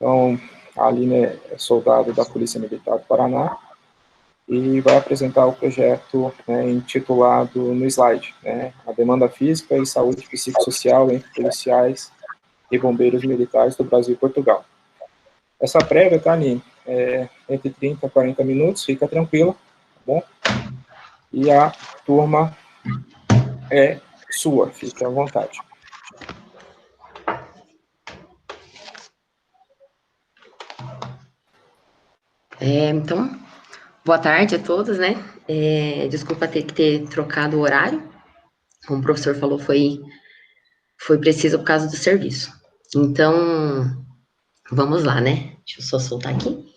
Então, a Aline é soldado da Polícia Militar do Paraná e vai apresentar o projeto, né, intitulado no slide, né, a demanda física e saúde psicossocial entre policiais e bombeiros militares do Brasil e Portugal. Essa prévia, tá, Aline? Entre 30 e 40 minutos, fica tranquila, tá bom? E a turma é sua, fique à vontade. Então, boa tarde a todos, né? Desculpa ter que ter trocado o horário. Como o professor falou, foi preciso por causa do serviço. Então, vamos lá, né? Deixa eu só soltar aqui.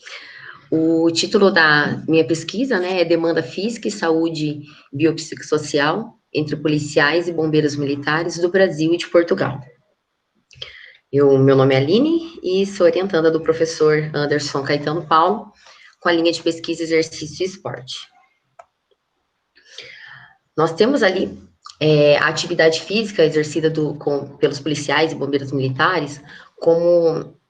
O título da minha pesquisa, né, é Demanda Física e Saúde Biopsicossocial entre policiais e bombeiros militares do Brasil e de Portugal. Meu nome é Aline e sou orientanda do professor Anderson Caetano Paulo, com a linha de pesquisa Exercício e Esporte. Nós temos ali a atividade física exercida pelos policiais e bombeiros militares como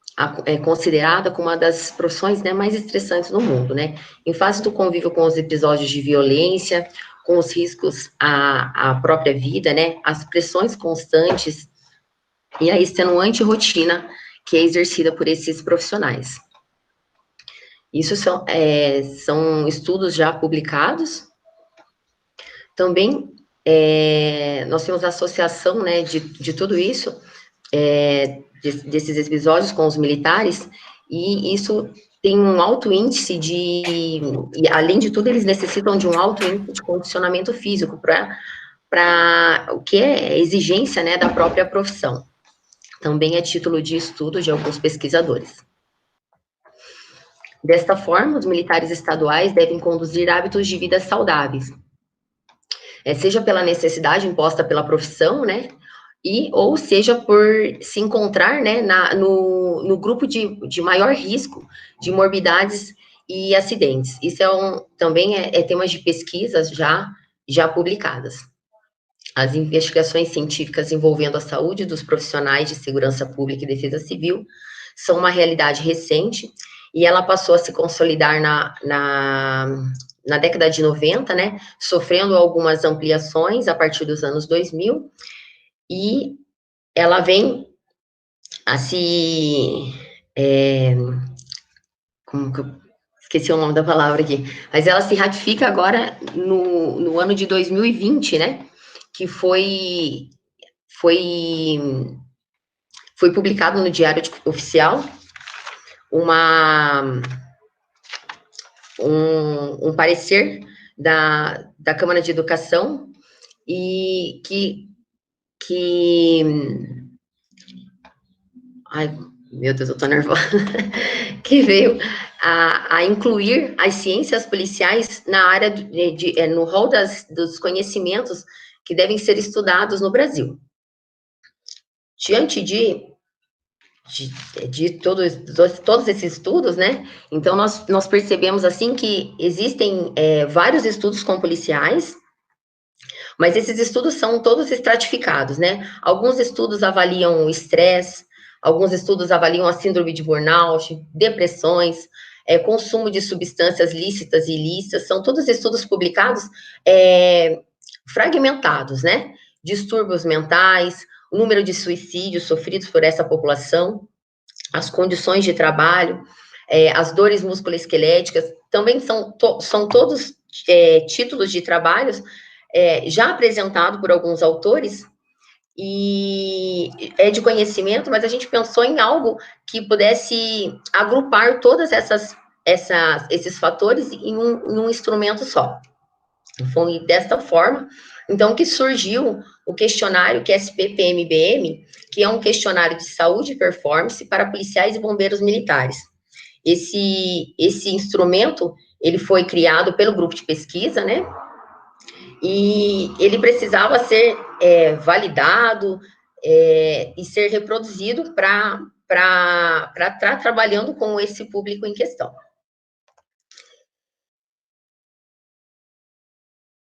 considerada como uma das profissões, né, mais estressantes no mundo, né? Em face do convívio com os episódios de violência, com os riscos à própria vida, né? As pressões constantes e a extenuante rotina que é exercida por esses profissionais. Isso são estudos já publicados. Também nós temos a associação, né, de tudo isso, desses episódios com os militares, e isso tem um alto índice e além de tudo, eles necessitam de um alto índice de condicionamento físico para o que é exigência, né, da própria profissão. Também é título de estudo de alguns pesquisadores. Desta forma, os militares estaduais devem conduzir hábitos de vida saudáveis, seja pela necessidade imposta pela profissão, né, ou seja por se encontrar, né, no grupo de maior risco de morbidades e acidentes. Isso também é tema de pesquisas já publicadas. As investigações científicas envolvendo a saúde dos profissionais de segurança pública e defesa civil são uma realidade recente e ela passou a se consolidar na década de 90, né, sofrendo algumas ampliações a partir dos anos 2000, e ela vem a se... como que eu esqueci o nome da palavra aqui, mas ela se ratifica agora no ano de 2020, né, que foi publicado no Diário Oficial um parecer da Câmara de Educação e ai, meu Deus, eu tô nervosa, que veio a incluir as ciências policiais na área no rol dos conhecimentos que devem ser estudados no Brasil. Diante de todos esses estudos, né? Então, nós percebemos, assim, que existem vários estudos com policiais, mas esses estudos são todos estratificados, né? Alguns estudos avaliam o estresse, alguns estudos avaliam a síndrome de burnout, depressões, consumo de substâncias lícitas e ilícitas, são todos estudos publicados fragmentados, né? Distúrbios mentais, o número de suicídios sofridos por essa população, as condições de trabalho, as dores musculoesqueléticas, também são todos títulos de trabalhos já apresentado por alguns autores, e é de conhecimento, mas a gente pensou em algo que pudesse agrupar todas esses fatores em um instrumento só. Foi desta forma, então, que surgiu o questionário QSP-PMBM, que é um questionário de saúde e performance para policiais e bombeiros militares. Esse instrumento, ele foi criado pelo grupo de pesquisa, né? E ele precisava ser validado e ser reproduzido para estar trabalhando com esse público em questão.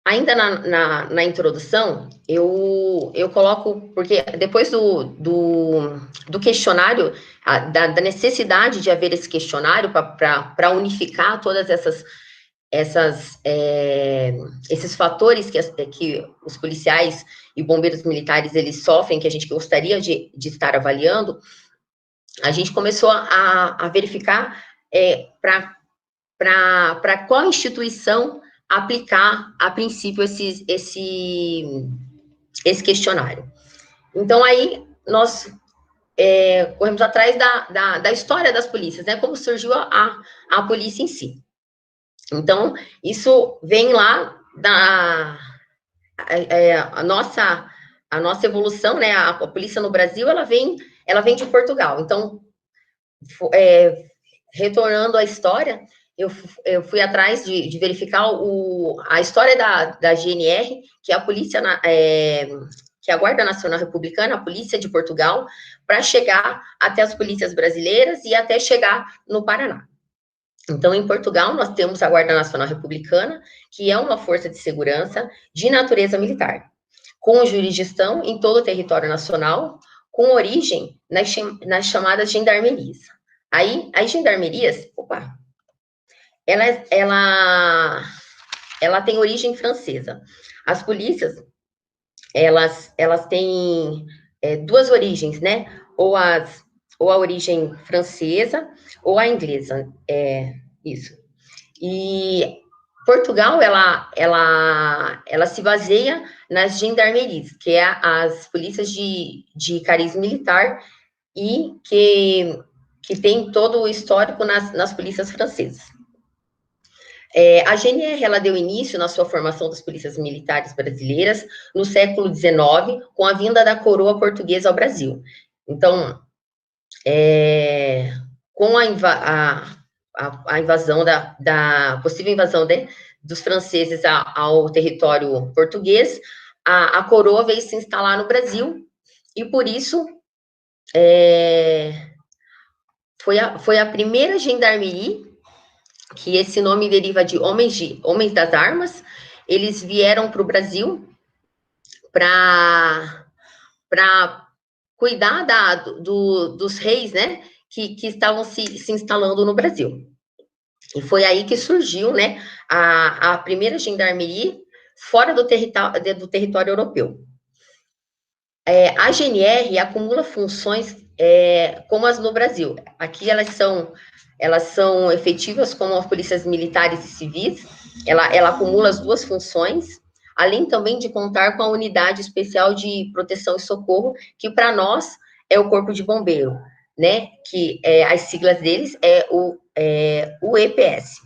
ainda na introdução, eu coloco, porque depois do questionário, da necessidade de haver esse questionário para unificar todas esses fatores que os policiais e bombeiros militares eles sofrem, que a gente gostaria de estar avaliando, a gente começou a verificar para qual instituição aplicar, a princípio, esse questionário. Então, aí, nós corremos atrás da história das polícias, né? Como surgiu a polícia em si. Então, isso vem lá a nossa evolução, né? A polícia no Brasil, ela vem de Portugal. Então, retornando à história, eu fui atrás de verificar a história da GNR, que é a polícia, que é a Guarda Nacional Republicana, a polícia de Portugal, para chegar até as polícias brasileiras e até chegar no Paraná. Então, em Portugal, nós temos a Guarda Nacional Republicana, que é uma força de segurança de natureza militar, com jurisdição em todo o território nacional, com origem nas chamadas gendarmerias. Aí, as gendarmerias, ela tem origem francesa. As polícias, elas têm duas origens, né? Ou a origem francesa ou a inglesa, isso. E Portugal, ela se baseia nas gendarmerias, que é as polícias de cariz militar e que tem todo o histórico nas polícias francesas. A GNR, ela deu início na sua formação das polícias militares brasileiras no século XIX, com a vinda da coroa portuguesa ao Brasil. Então, com a invasão possível invasão dos franceses ao território português, a coroa veio se instalar no Brasil, e por isso foi a primeira gendarmerie, que esse nome deriva de homens das armas. Eles vieram para o Brasil para cuidar dos reis, né, que estavam se instalando no Brasil. E foi aí que surgiu, né, a primeira gendarmerie fora do território europeu. A GNR acumula funções como as no Brasil. Aqui elas são efetivas como as polícias militares e civis. Ela acumula as duas funções, além também de contar com a Unidade Especial de Proteção e Socorro, que para nós é o Corpo de Bombeiro, né? Que as siglas deles é o EPS.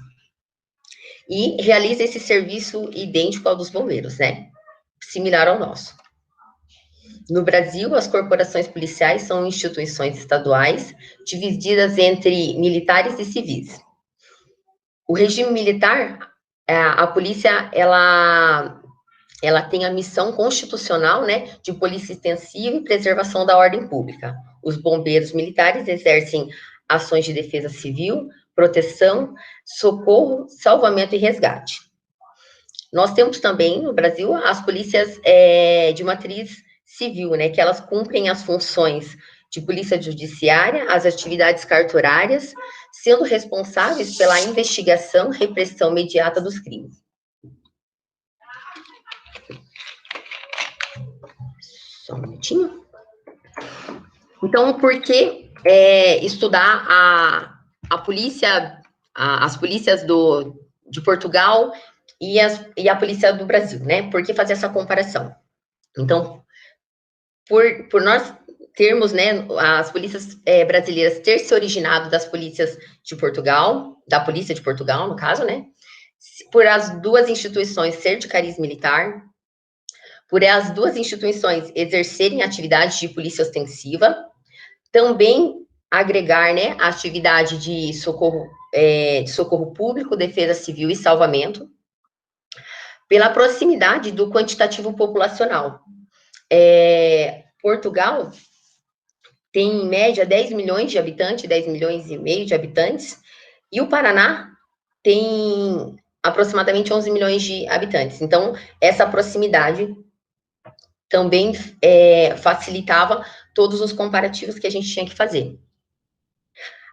E realiza esse serviço idêntico ao dos bombeiros, né? Similar ao nosso. No Brasil, as corporações policiais são instituições estaduais divididas entre militares e civis. O regime militar, a polícia, ela tem a missão constitucional, né, de polícia extensiva e preservação da ordem pública. Os bombeiros militares exercem ações de defesa civil, proteção, socorro, salvamento e resgate. Nós temos também, no Brasil, as polícias de matriz civil, né, que elas cumprem as funções de polícia judiciária, as atividades cartorárias, sendo responsáveis pela investigação e repressão imediata dos crimes. Só um minutinho. Então, por que estudar a polícia, as polícias de Portugal e a polícia do Brasil, né? Por que fazer essa comparação? Então, por nós termos, né, as polícias brasileiras ter se originado das polícias de Portugal, da polícia de Portugal, no caso, né? Por as duas instituições ser de cariz militar, por as duas instituições exercerem atividade de polícia ostensiva, também agregar, né, a atividade de socorro público, defesa civil e salvamento, pela proximidade do quantitativo populacional. Portugal tem, em média, 10 milhões de habitantes, 10 milhões e meio de habitantes, e o Paraná tem aproximadamente 11 milhões de habitantes. Então, essa proximidade também facilitava todos os comparativos que a gente tinha que fazer.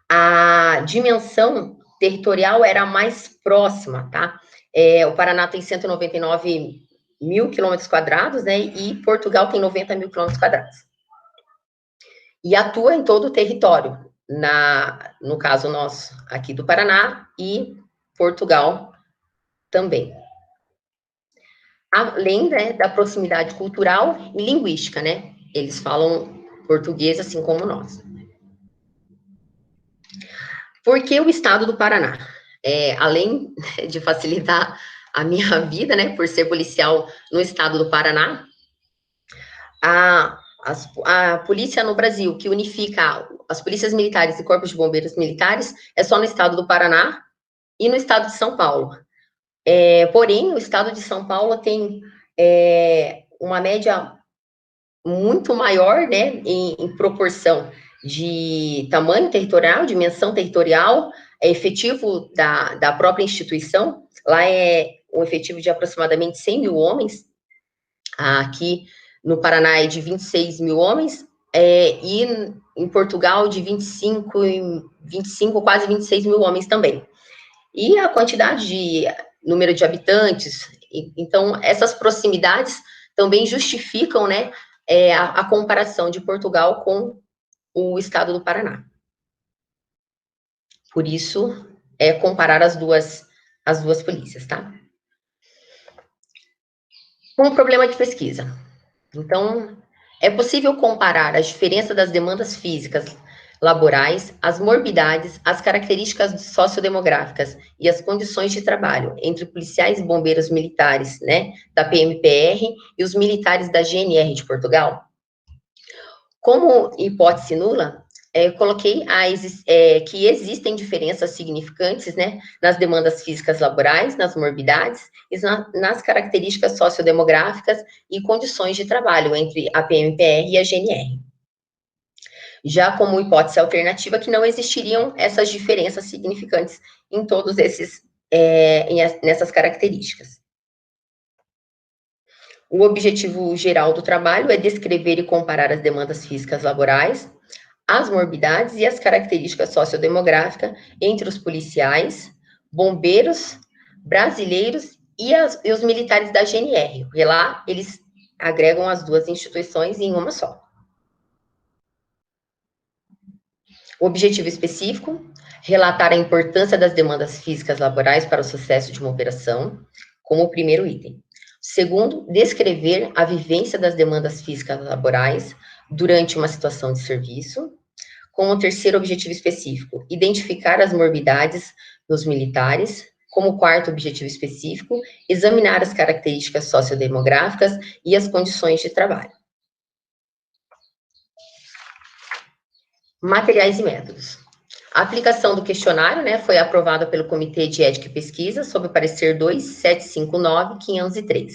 A dimensão territorial era mais próxima, tá? O Paraná tem 199 mil quilômetros quadrados, né? E Portugal tem 90 mil quilômetros quadrados. E atua em todo o território, no caso nosso aqui do Paraná, e Portugal também. Além, né, da proximidade cultural e linguística, né? Eles falam português assim como nós. Por que o estado do Paraná? Além de facilitar a minha vida, né, por ser policial no estado do Paraná, a polícia no Brasil, que unifica as polícias militares e corpos de bombeiros militares, é só no estado do Paraná e no estado de São Paulo. Porém, o estado de São Paulo tem uma média muito maior, né, em proporção de tamanho territorial, dimensão territorial, efetivo da própria instituição. Lá é um efetivo de aproximadamente 100 mil homens. Aqui no Paraná é de 26 mil homens, e em Portugal de 25, quase 26 mil homens também. E a quantidade de número de habitantes, então essas proximidades também justificam, né, a comparação de Portugal com o estado do Paraná. Por isso, comparar as duas polícias, tá? Um problema de pesquisa. Então, é possível comparar a diferença das demandas físicas laborais, as morbidades, as características sociodemográficas e as condições de trabalho entre policiais e bombeiros militares, né, da PMPR e os militares da GNR de Portugal? Como hipótese nula, coloquei que existem diferenças significantes, né, nas demandas físicas laborais, nas morbidades e nas características sociodemográficas e condições de trabalho entre a PMPR e a GNR. Já como hipótese alternativa, que não existiriam essas diferenças significantes em todos esses, nessas características. O objetivo geral do trabalho é descrever e comparar as demandas físicas laborais, as morbidades e as características sociodemográficas entre os policiais, bombeiros, brasileiros e os militares da GNR. Porque lá eles agregam as duas instituições em uma só. O objetivo específico, relatar a importância das demandas físicas laborais para o sucesso de uma operação, como o primeiro item. Segundo, descrever a vivência das demandas físicas laborais durante uma situação de serviço. Como terceiro objetivo específico, identificar as morbidades nos militares. Como quarto objetivo específico, examinar as características sociodemográficas e as condições de trabalho. Materiais e métodos. A aplicação do questionário, né, foi aprovada pelo Comitê de Ética e Pesquisa, sob o parecer 2759-503.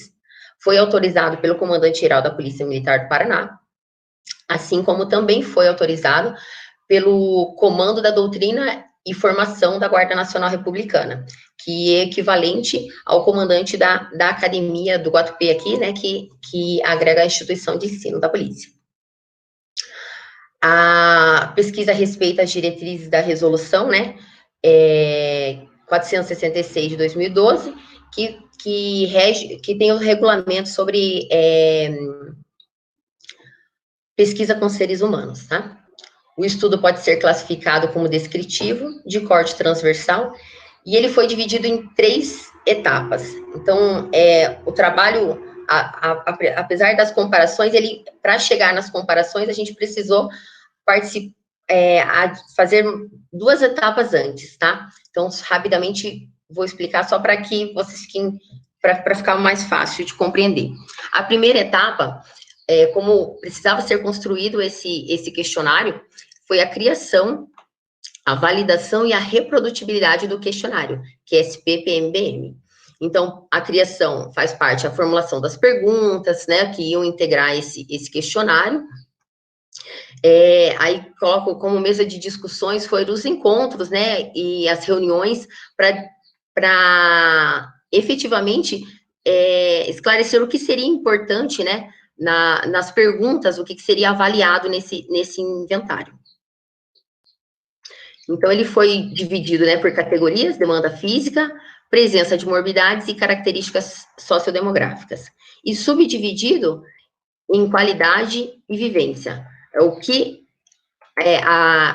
Foi autorizado pelo Comandante-Geral da Polícia Militar do Paraná, assim como também foi autorizado pelo Comando da Doutrina e Formação da Guarda Nacional Republicana, que é equivalente ao comandante da Academia do Guatupê aqui, né, que agrega a instituição de ensino da polícia. A pesquisa respeita as diretrizes da resolução, né, 466 de 2012, que tem o regulamento sobre pesquisa com seres humanos, tá? O estudo pode ser classificado como descritivo, de corte transversal, e ele foi dividido em 3 etapas. Então, o trabalho, apesar das comparações, para chegar nas comparações, a gente precisou fazer 2 etapas antes, tá? Então, rapidamente, vou explicar só para que vocês fiquem, para ficar mais fácil de compreender. A primeira etapa, como precisava ser construído esse questionário, foi a criação, a validação e a reprodutibilidade do questionário, que é SPPMBM. Então, a criação faz parte da formulação das perguntas, né, que iam integrar esse questionário. Aí coloco como mesa de discussões foram os encontros, né, e as reuniões para efetivamente esclarecer o que seria importante, né, nas perguntas, o que seria avaliado nesse inventário. Então, ele foi dividido, né, por categorias: demanda física, presença de morbidades e características sociodemográficas, e subdividido em qualidade e vivência. É o que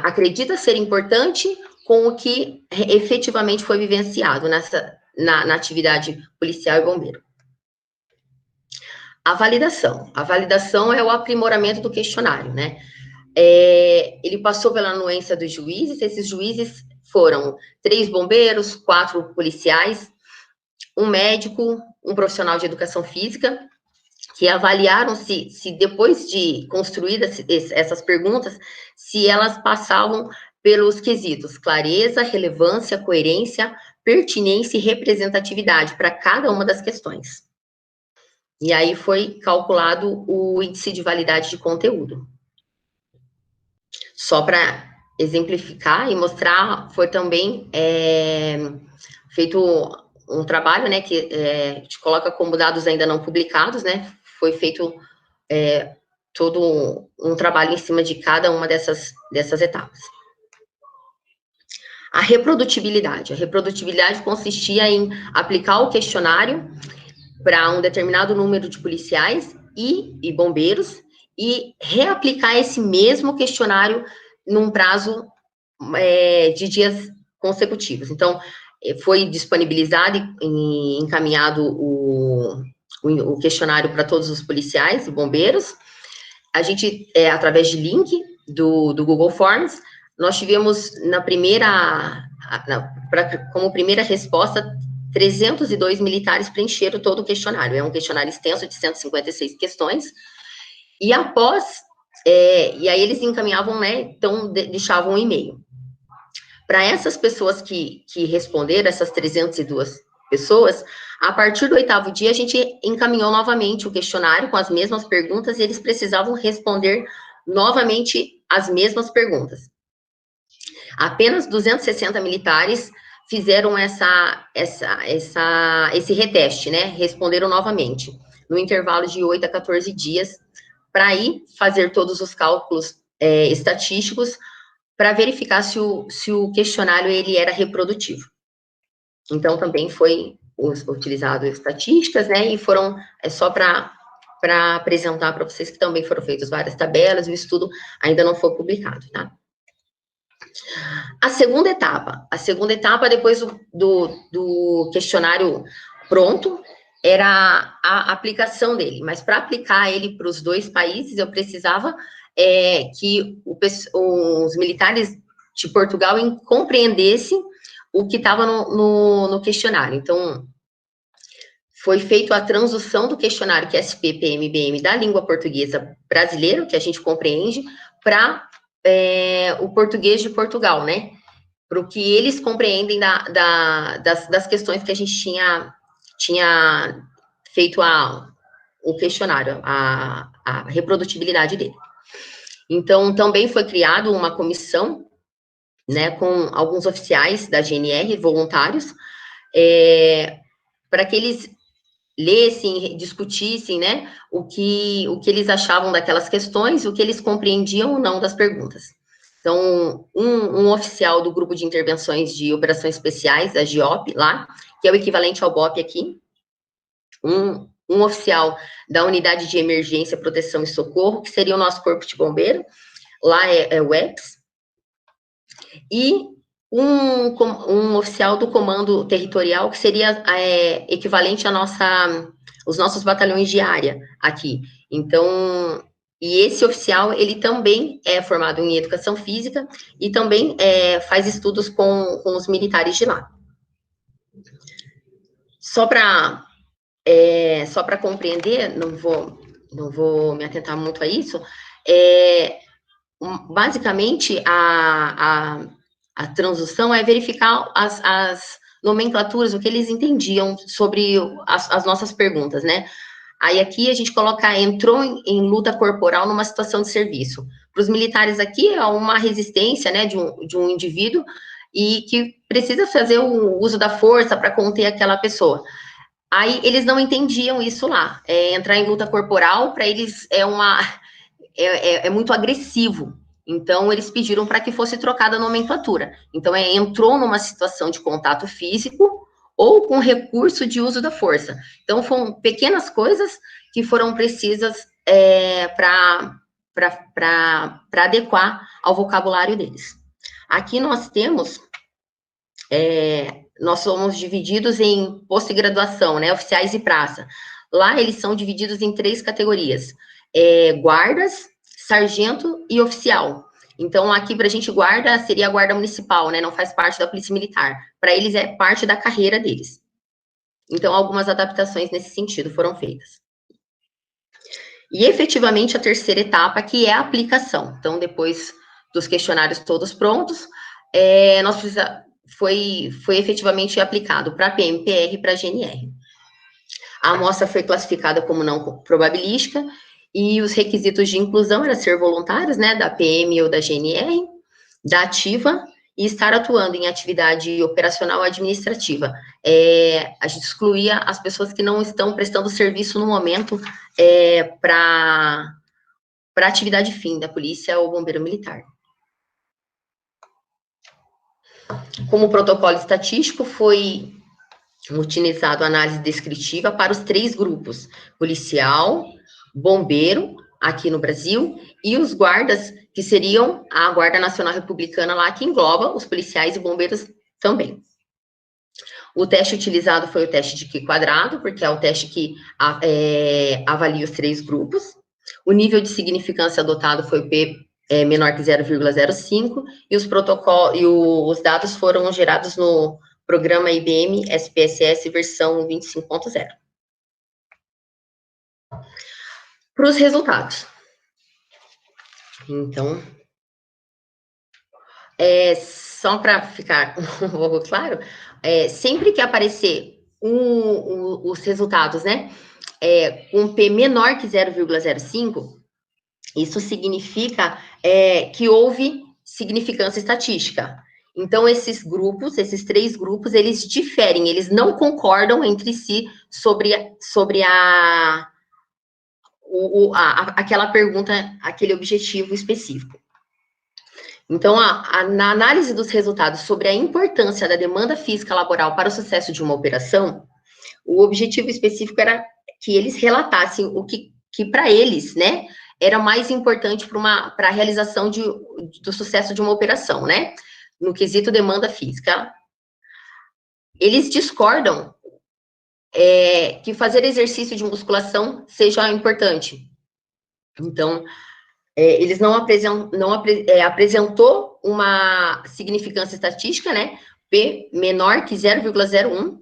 acredita ser importante com o que efetivamente foi vivenciado na atividade policial e bombeiro. A validação é o aprimoramento do questionário, né? Ele passou pela anuência dos juízes. Esses juízes foram 3 bombeiros, 4 policiais, um médico, um profissional de educação física, que avaliaram se depois de construídas essas perguntas, se elas passavam pelos quesitos clareza, relevância, coerência, pertinência e representatividade para cada uma das questões. E aí foi calculado o índice de validade de conteúdo. Só para exemplificar e mostrar, foi também feito um trabalho, né, que a gente coloca como dados ainda não publicados, né? Foi feito todo um trabalho em cima de cada uma dessas etapas. A reprodutibilidade. A reprodutibilidade consistia em aplicar o questionário para um determinado número de policiais e bombeiros e reaplicar esse mesmo questionário num prazo de dias consecutivos. Então, foi disponibilizado e encaminhado o questionário para todos os policiais e bombeiros. A gente, através de link do Google Forms, nós tivemos como primeira resposta, 302 militares preencheram todo o questionário. É um questionário extenso de 156 questões. E após, e aí eles encaminhavam, né, então deixavam um e-mail. Para essas pessoas que responderam, essas 302 pessoas, a partir do 8º dia, a gente encaminhou novamente o questionário com as mesmas perguntas e eles precisavam responder novamente as mesmas perguntas. Apenas 260 militares fizeram esse reteste, né? Responderam novamente, no intervalo de 8 a 14 dias, para aí fazer todos os cálculos estatísticos para verificar se o questionário ele era reprodutivo. Então, também foi utilizado estatísticas, né? E foram, só para apresentar para vocês que também foram feitas várias tabelas, o estudo ainda não foi publicado, tá? A segunda etapa, depois do questionário pronto, era a aplicação dele. Mas para aplicar ele para os 2 países, eu precisava que os militares de Portugal compreendessem o que estava no questionário. Então, foi feita a transição do questionário QSP-PMBM da língua portuguesa brasileira, que a gente compreende, para o português de Portugal, né? Para o que eles compreendem das questões que a gente tinha feito o questionário, a reprodutibilidade dele. Então, também foi criado uma comissão, né, com alguns oficiais da GNR, voluntários, para que eles lessem, discutissem, né, o que eles achavam daquelas questões, o que eles compreendiam ou não das perguntas. Então, um oficial do Grupo de Intervenções de Operações Especiais, da GIOP, lá, que é o equivalente ao BOP aqui, um oficial da Unidade de Emergência, Proteção e Socorro, que seria o nosso corpo de bombeiro, lá é o EPS, e um oficial do Comando Territorial, que seria equivalente os nossos batalhões de área aqui. Então, e esse oficial, ele também é formado em Educação Física e também faz estudos com os militares de lá. Só para compreender, não vou me atentar muito a isso, basicamente, a transição é verificar as nomenclaturas, o que eles entendiam sobre as nossas perguntas, né? Aí aqui a gente coloca, entrou em luta corporal numa situação de serviço. Para os militares aqui, é uma resistência, né, de um indivíduo e que precisa fazer o uso da força para conter aquela pessoa. Aí eles não entendiam isso lá. Entrar em luta corporal, para eles, é muito agressivo. Então, eles pediram para que fosse trocada a nomenclatura. Então, entrou numa situação de contato físico ou com recurso de uso da força. Então, foram pequenas coisas que foram precisas para adequar ao vocabulário deles. Aqui nós temos, nós somos divididos em posto-graduação, né, oficiais e praça. Lá eles são divididos em 3 categorias, guardas, sargento e oficial. Então, aqui para a gente, guarda seria a guarda municipal, né, não faz parte da polícia militar. Para eles é parte da carreira deles. Então, algumas adaptações nesse sentido foram feitas. E, efetivamente, a terceira etapa, que é a aplicação. Então, depois dos questionários todos prontos, foi efetivamente aplicado para a PMPR e para a GNR. A amostra foi classificada como não probabilística, e os requisitos de inclusão eram ser voluntários, né, da PM ou da GNR, da ativa, e estar atuando em atividade operacional administrativa. A gente excluía as pessoas que não estão prestando serviço no momento para atividade fim da polícia ou bombeiro militar. Como protocolo estatístico, foi utilizado a análise descritiva para os 3 grupos, policial, bombeiro, aqui no Brasil, e os guardas, que seriam a Guarda Nacional Republicana lá, que engloba os policiais e bombeiros também. O teste utilizado foi o teste de Q quadrado, porque é o teste que avalia os 3 grupos. O nível de significância adotado foi o P menor que 0,05, e os dados foram gerados no programa IBM SPSS versão 25.0. Para os resultados. Então, só para ficar um pouco claro, sempre que aparecer os resultados, né, com P menor que 0,05, isso significa que houve significância estatística. Então, esses 3 grupos, eles diferem, eles não concordam entre si sobre aquela pergunta, aquele objetivo específico. Então, na análise dos resultados sobre a importância da demanda física laboral para o sucesso de uma operação, o objetivo específico era que eles relatassem o que para eles, né, era mais importante para a realização do sucesso de uma operação, né, no quesito demanda física. Eles discordam que fazer exercício de musculação seja importante. Então, eles apresentou uma significância estatística, né, P menor que 0,01,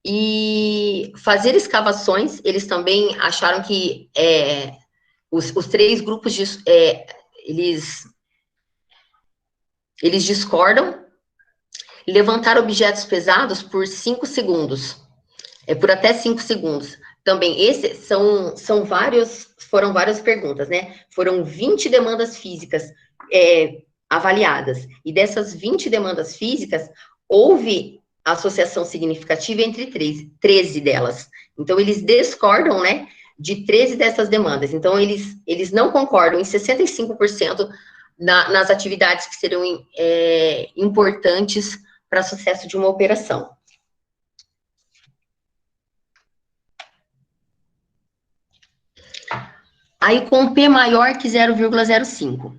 e fazer escavações, eles também acharam que os 3 grupos, eles discordam. Levantar objetos pesados por 5 segundos, por até 5 segundos. Também, esses foram várias perguntas, né? Foram 20 demandas físicas avaliadas. E dessas 20 demandas físicas, houve associação significativa entre 13 delas. Então, eles discordam, né, de 13 dessas demandas. Então, eles não concordam em 65% nas atividades que seriam importantes para o sucesso de uma operação. Aí, com P maior que 0,05.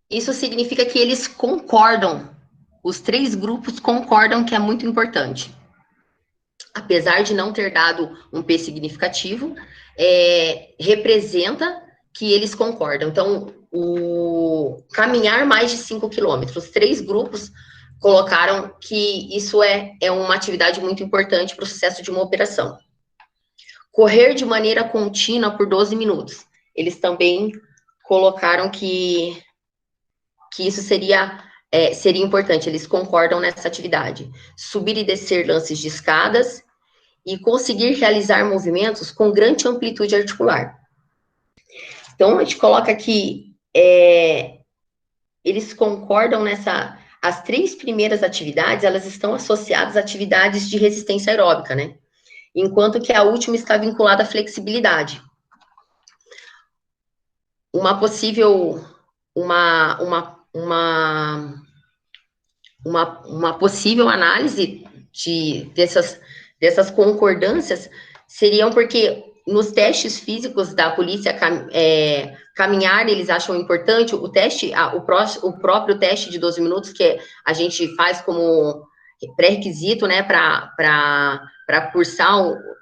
Isso significa que eles concordam, os 3 grupos concordam que é muito importante. Apesar de não ter dado um P significativo, representa que eles concordam. Então, caminhar mais de 5 quilômetros, 3 grupos colocaram que isso é uma atividade muito importante para o sucesso de uma operação. Correr de maneira contínua por 12 minutos. Eles também colocaram que isso seria importante, eles concordam nessa atividade. Subir e descer lances de escadas e conseguir realizar movimentos com grande amplitude articular. Então, a gente coloca aqui eles concordam as 3 primeiras atividades, elas estão associadas a atividades de resistência aeróbica, né? Enquanto que a última está vinculada à flexibilidade. Uma possível, uma possível análise dessas concordâncias seriam porque nos testes físicos da polícia caminhar, eles acham importante o teste, o próprio teste de 12 minutos, que a gente faz como pré-requisito, né, para cursar,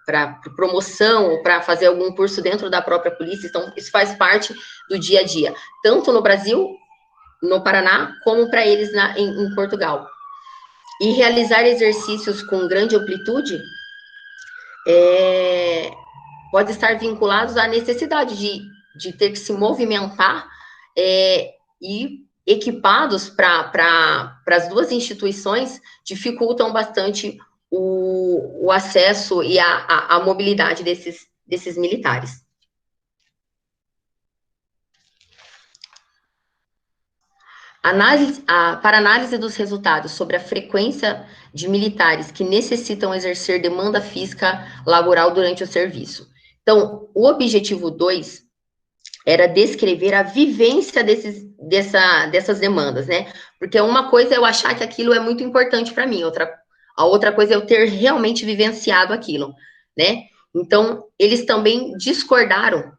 para promoção, ou para fazer algum curso dentro da própria polícia. Então, isso faz parte do dia a dia, tanto no Brasil, no Paraná, como para eles em Portugal. E realizar exercícios com grande amplitude pode estar vinculados à necessidade de ter que se movimentar e equipados para as 2 instituições dificultam bastante o acesso e a mobilidade desses militares. Para análise dos resultados sobre a frequência de militares que necessitam exercer demanda física laboral durante o serviço. Então, o objetivo 2 era descrever a vivência dessas demandas, né? Porque uma coisa é eu achar que aquilo é muito importante para mim, a outra coisa é eu ter realmente vivenciado aquilo, né? Então, eles também discordaram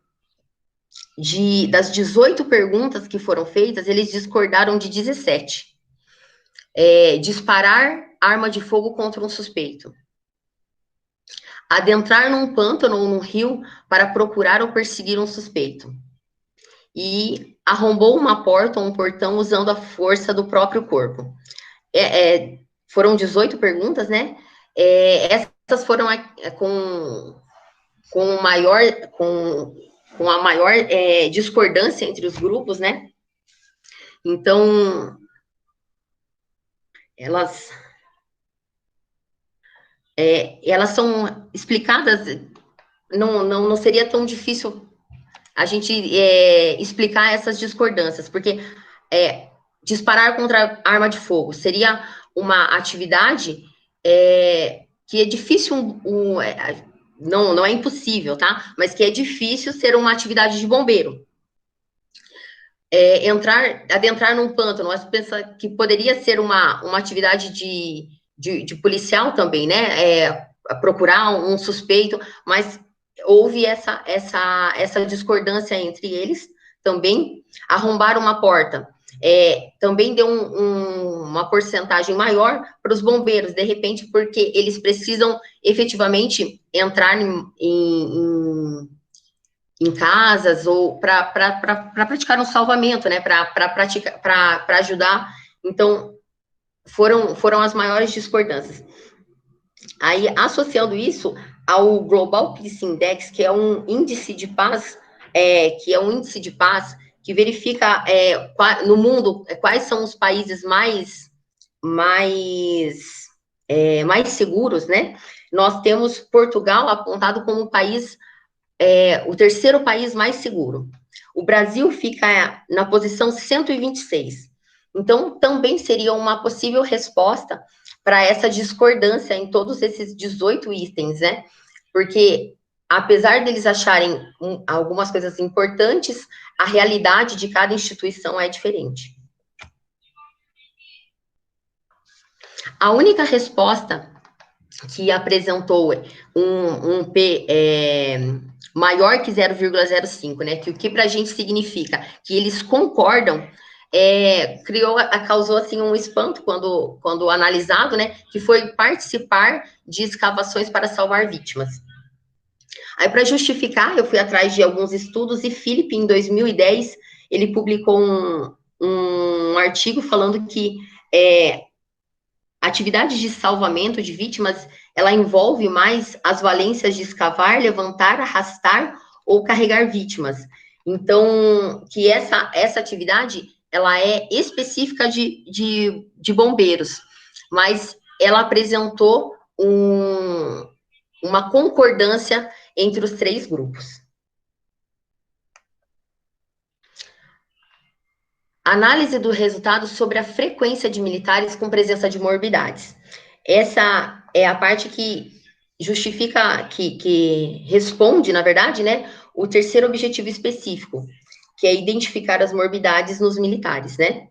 das 18 perguntas que foram feitas, eles discordaram de 17. Disparar arma de fogo contra um suspeito. Adentrar num pântano ou num rio para procurar ou perseguir um suspeito. E arrombou uma porta ou um portão usando a força do próprio corpo. Foram 18 perguntas, né? Essas foram com a maior discordância entre os grupos, né? Então, elas são explicadas, não seria tão difícil a gente explicar essas discordâncias, porque disparar contra arma de fogo seria uma atividade que é difícil, não é impossível, tá? Mas que é difícil ser uma atividade de bombeiro. Adentrar num pântano, nós pensamos que poderia ser uma atividade de policial também, né? Procurar um suspeito, mas houve essa discordância entre eles também. Arrombar uma porta também deu uma porcentagem maior para os bombeiros, de repente, porque eles precisam efetivamente entrar em casas ou para praticar um salvamento, né? Para ajudar. Então, foram as maiores discordâncias. Aí, associando isso ao Global Peace Index, que é um índice de paz, que verifica no mundo quais são os países mais seguros, né? Nós temos Portugal apontado como o país, o 3º país mais seguro. O Brasil fica na posição 126. Então, também seria uma possível resposta para essa discordância em todos esses 18 itens, né? Porque, apesar deles acharem algumas coisas importantes, a realidade de cada instituição é diferente. A única resposta que apresentou um P maior que 0,05, né? Que o que para a gente significa que eles concordam, causou assim um espanto quando analisado, né? Que foi participar de escavações para salvar vítimas. Aí, para justificar, eu fui atrás de alguns estudos e Philip, em 2010, ele publicou um artigo falando que atividades de salvamento de vítimas, ela envolve mais as valências de escavar, levantar, arrastar ou carregar vítimas. Então, que essa atividade, ela é específica de bombeiros, mas ela apresentou uma concordância entre os 3 grupos. Análise do resultado sobre a frequência de militares com presença de morbidades. Essa é a parte que justifica, que responde, na verdade, né, o terceiro objetivo específico, que é identificar as morbidades nos militares, né?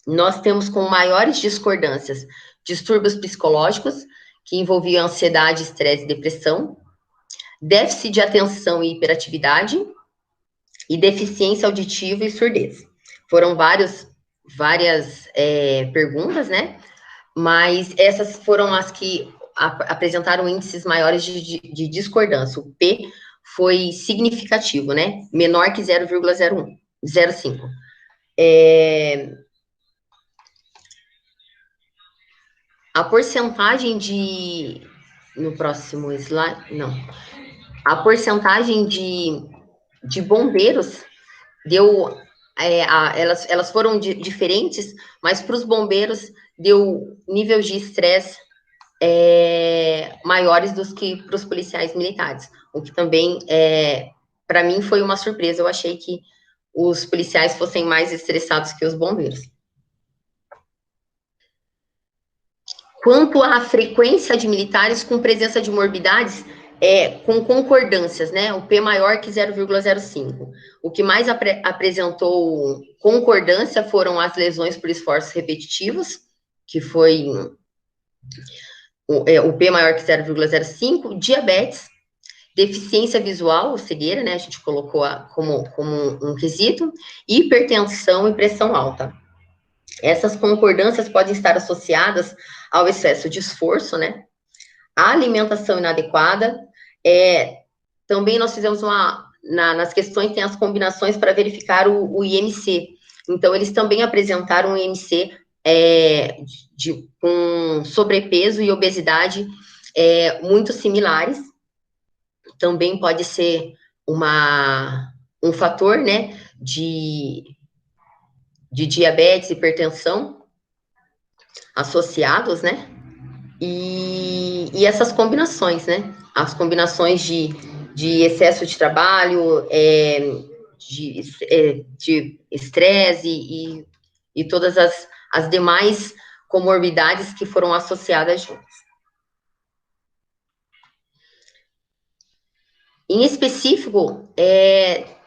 Nós temos com maiores discordâncias distúrbios psicológicos, que envolviam ansiedade, estresse e depressão, déficit de atenção e hiperatividade, e deficiência auditiva e surdez. Foram várias perguntas, né? Mas essas foram as que apresentaram índices maiores de discordância. O P foi significativo, né? Menor que 0,05. A porcentagem de... No próximo slide, não. A porcentagem de bombeiros deu... elas foram diferentes, mas para os bombeiros deu nível de estresse maiores do que para os policiais militares, o que também, para mim, foi uma surpresa. Eu achei que os policiais fossem mais estressados que os bombeiros. Quanto à frequência de militares com presença de morbidades, com concordâncias, né? O P maior que 0,05. O que mais apresentou concordância foram as lesões por esforços repetitivos, que foi o P maior que 0,05, diabetes, deficiência visual, cegueira, né? A gente colocou como um quesito, hipertensão e pressão alta. Essas concordâncias podem estar associadas ao excesso de esforço, né? A alimentação inadequada. Também nós fizemos nas questões tem as combinações para verificar o IMC. Então, eles também apresentaram um IMC com sobrepeso e obesidade muito similares. Também pode ser um fator, né, de diabetes, hipertensão associados, né? E essas combinações, né? As combinações de excesso de trabalho, de estresse e todas as demais comorbidades que foram associadas juntas. Em específico,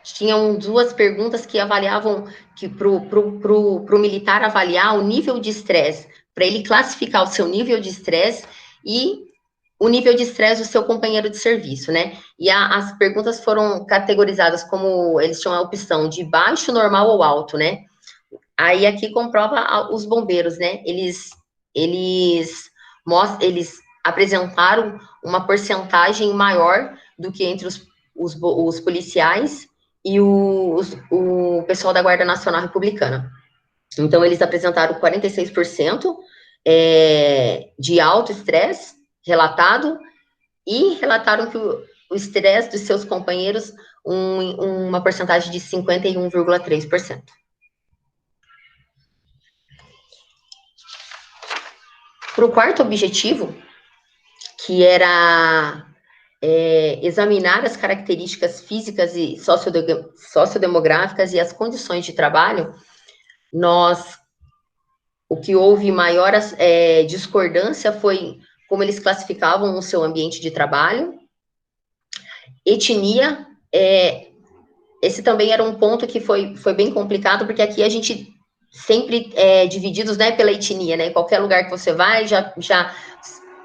tinham duas perguntas que avaliavam, que para o militar avaliar o nível de estresse, para ele classificar o seu nível de estresse e o nível de estresse do seu companheiro de serviço, né? E as perguntas foram categorizadas como, eles tinham a opção de baixo, normal ou alto, né? Aí aqui comprova os bombeiros, né? Eles apresentaram uma porcentagem maior do que entre os policiais e o pessoal da Guarda Nacional Republicana. Então, eles apresentaram 46% de alto estresse relatado e relataram que o estresse dos seus companheiros, uma porcentagem de 51,3%. Para o quarto objetivo, que era examinar as características físicas e sociodemográficas e as condições de trabalho, o que houve maior discordância foi como eles classificavam o seu ambiente de trabalho. Etnia, esse também era um ponto que foi bem complicado, porque aqui a gente sempre divididos, né, pela etnia, né? Em qualquer lugar que você vai,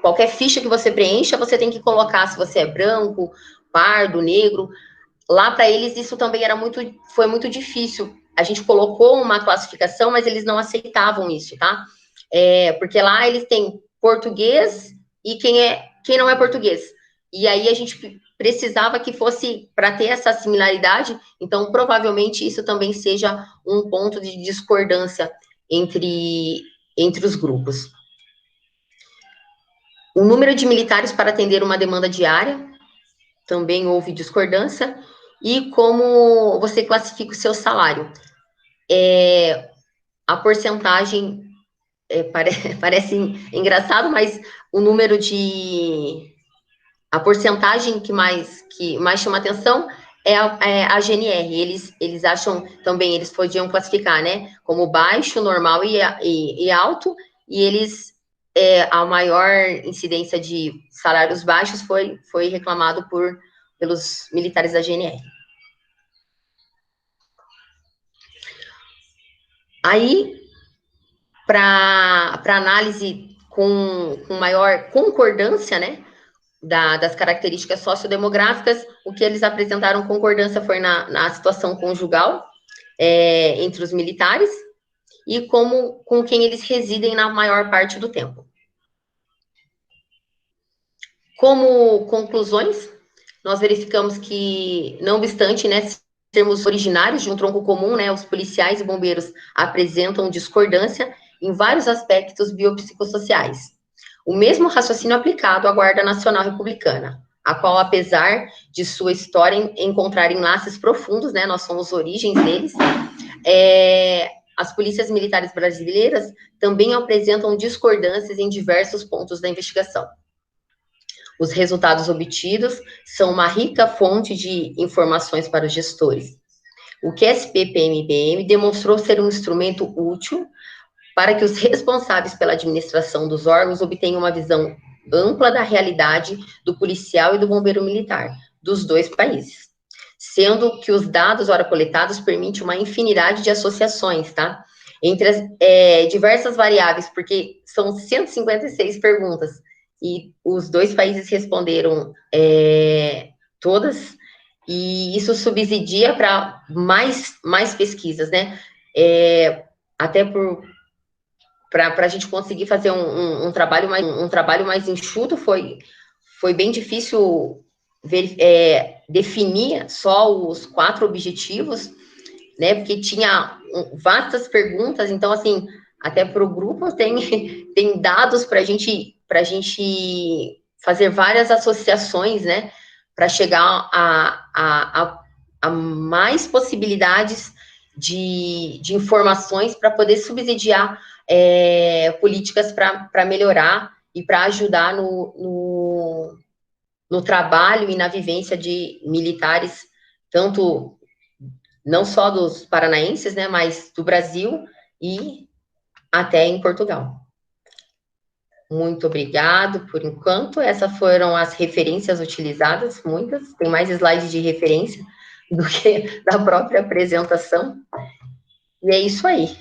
qualquer ficha que você preencha, você tem que colocar se você é branco, pardo, negro. Lá para eles isso também foi muito difícil. A gente colocou uma classificação, mas eles não aceitavam isso, tá? Porque lá eles têm português e quem não é português. E aí a gente precisava que fosse para ter essa similaridade, então provavelmente isso também seja um ponto de discordância entre os grupos. O número de militares para atender uma demanda diária, também houve discordância, e como você classifica o seu salário. A porcentagem, parece engraçado, mas o número a porcentagem que mais chama atenção a GNR. Eles acham também, eles podiam classificar, né, como baixo, normal e alto, e eles, a maior incidência de salários baixos foi reclamado pelos militares da GNR. Aí, para análise com maior concordância, né, das características sociodemográficas, o que eles apresentaram concordância foi na situação conjugal entre os militares e com quem eles residem na maior parte do tempo. Como conclusões, nós verificamos que, não obstante, né, sermos originários de um tronco comum, né, os policiais e bombeiros apresentam discordância em vários aspectos biopsicossociais. O mesmo raciocínio aplicado à Guarda Nacional Republicana, a qual, apesar de sua história encontrar enlaces profundos, né, nós somos origens deles, as polícias militares brasileiras também apresentam discordâncias em diversos pontos da investigação. Os resultados obtidos são uma rica fonte de informações para os gestores. O QSP-PMBM demonstrou ser um instrumento útil para que os responsáveis pela administração dos órgãos obtenham uma visão ampla da realidade do policial e do bombeiro militar, dos dois países. Sendo que os dados, ora coletados, permitem uma infinidade de associações, tá? Entre as diversas variáveis, porque são 156 perguntas, e os dois países responderam todas, e isso subsidia para mais pesquisas, né? Até para a gente conseguir fazer um trabalho mais enxuto, foi bem difícil definir só os 4 objetivos, né? Porque tinha vastas perguntas, então, assim, até para o grupo tem dados para a gente fazer várias associações, né, para chegar a mais possibilidades de informações para poder subsidiar políticas para melhorar e para ajudar no trabalho e na vivência de militares, tanto não só dos paranaenses, né, mas do Brasil e até em Portugal. Muito obrigado por enquanto. Essas foram as referências utilizadas, muitas. Tem mais slides de referência do que da própria apresentação. E é isso aí.